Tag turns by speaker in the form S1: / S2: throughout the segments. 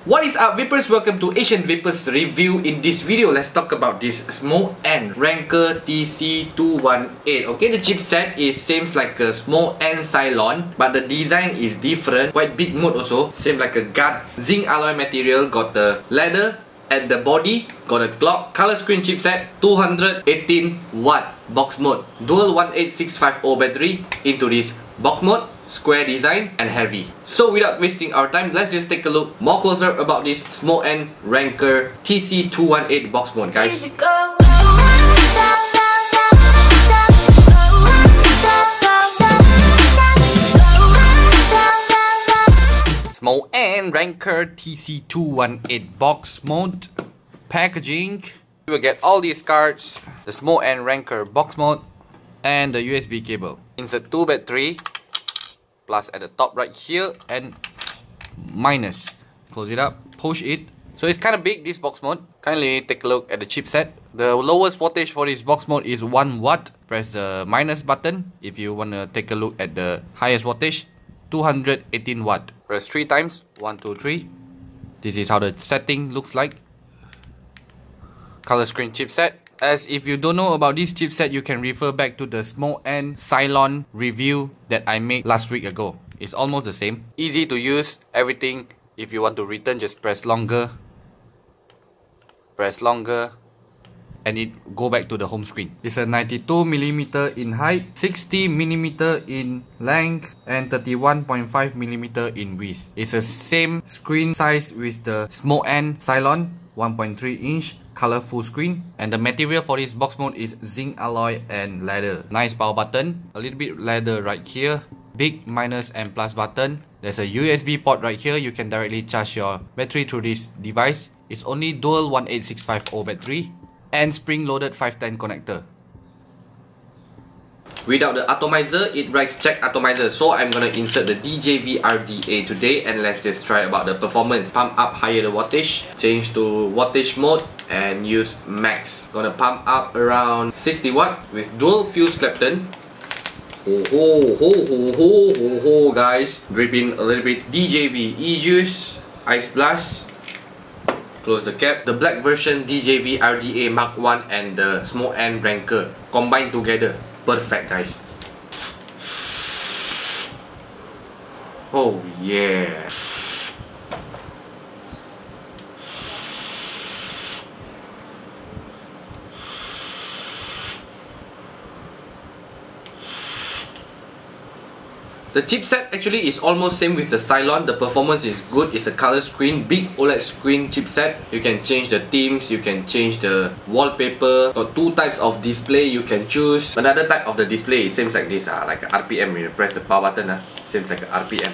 S1: What is up, vapers? Welcome to Asian Vapers Review. In this video, let's talk about this Smoant Ranker TC218. Okay, the chipset is seems like a Smoant Cylon, but the design is different. Quite big mode also, same like a gun. Zinc alloy material, got the leather at the body, got a clock, color screen chipset, 218 watt box mode, dual 18650 battery into this box mode. Square design and heavy. So without wasting our time, let's just take a look more closer about this Smoant Ranker TC218 box mode, guys. Smoant Ranker TC218 box mode packaging. You will get all these cards, the Smoant Ranker box mode, and the USB cable. Insert 2 battery. Plus at the top right here and minus. Close it up, push it. So it's kind of big, this box mode. Kindly take a look at the chipset. The lowest wattage for this box mode is 1 watt. Press the minus button if you want to take a look at the highest wattage, 218 watt. Press 3 times, 1, 2, 3. This is how the setting looks like. Color screen chipset. As if you don't know about this chipset, you can refer back to the Smoant Cylon review that I made last week ago. It's almost the same. Easy to use, everything. If you want to return, just press longer, and it go back to the home screen. It's a 92mm in height, 60mm in length, and 31.5mm in width. It's the same screen size with the Smoant Cylon, 1.3 inch. Colorful screen, and the material for this box mode is zinc alloy and leather. Nice power button, a little bit leather right here, big minus and plus button. There's a USB port right here. You can directly charge your battery through this device. It's only dual 18650 battery and spring loaded 510 connector. Without the atomizer, it writes check atomizer. So I'm gonna insert the DJV RDA today, and let's just try about the performance. Pump up higher the wattage, change to wattage mode, and use max. Gonna pump up around 60 watt with dual fuse Clapton. Guys, dripping a little bit DJV e-juice, ice blast. Close the cap. The black version DJV RDA Mark 1 and the Smoant Ranker combined together. Perfect, guys. Oh yeah. The chipset actually is almost same with the Cylon. The performance is good. It's a color screen, big OLED screen chipset. You can change the themes, you can change the wallpaper. Got 2 types of display you can choose. Another type of the display, it seems like this, like a RPM. When you press the power button, seems like a RPM.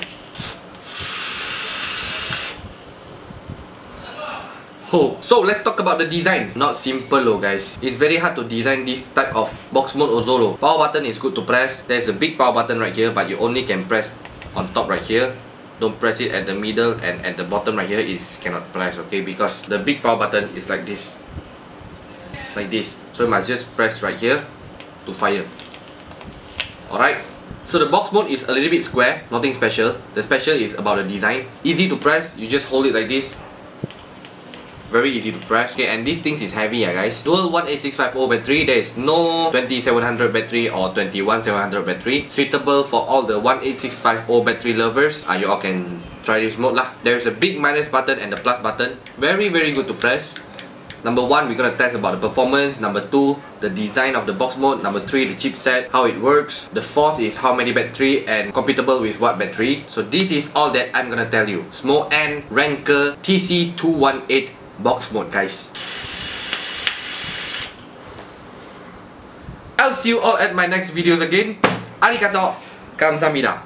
S1: Oh, so let's talk about the design. Not simple though, guys. It's very hard to design this type of box mode also though. Power button is good to press. There's a big power button right here, but you only can press on top right here. Don't press it at the middle, and at the bottom right here is cannot press, okay? Because the big power button is like this. Like this. So you must just press right here to fire. Alright. So the box mode is a little bit square, nothing special. The special is about the design. Easy to press, you just hold it like this. Very easy to press. Okay, and these things is heavy, guys. Dual 18650 battery. There is no 2700 battery or 21700 battery. Suitable for all the 18650 battery lovers. You all can try this mode lah. There is a big minus button and the plus button. Very good to press. Number 1, we're gonna test about the performance. Number 2, the design of the box mode. Number 3, the chipset, how it works. The 4th is how many battery and compatible with what battery. So this is all that I'm gonna tell you. Smoant Ranker TC218 box mode, guys. I'll see you all at my next videos again. Arigato, kamsahamnida.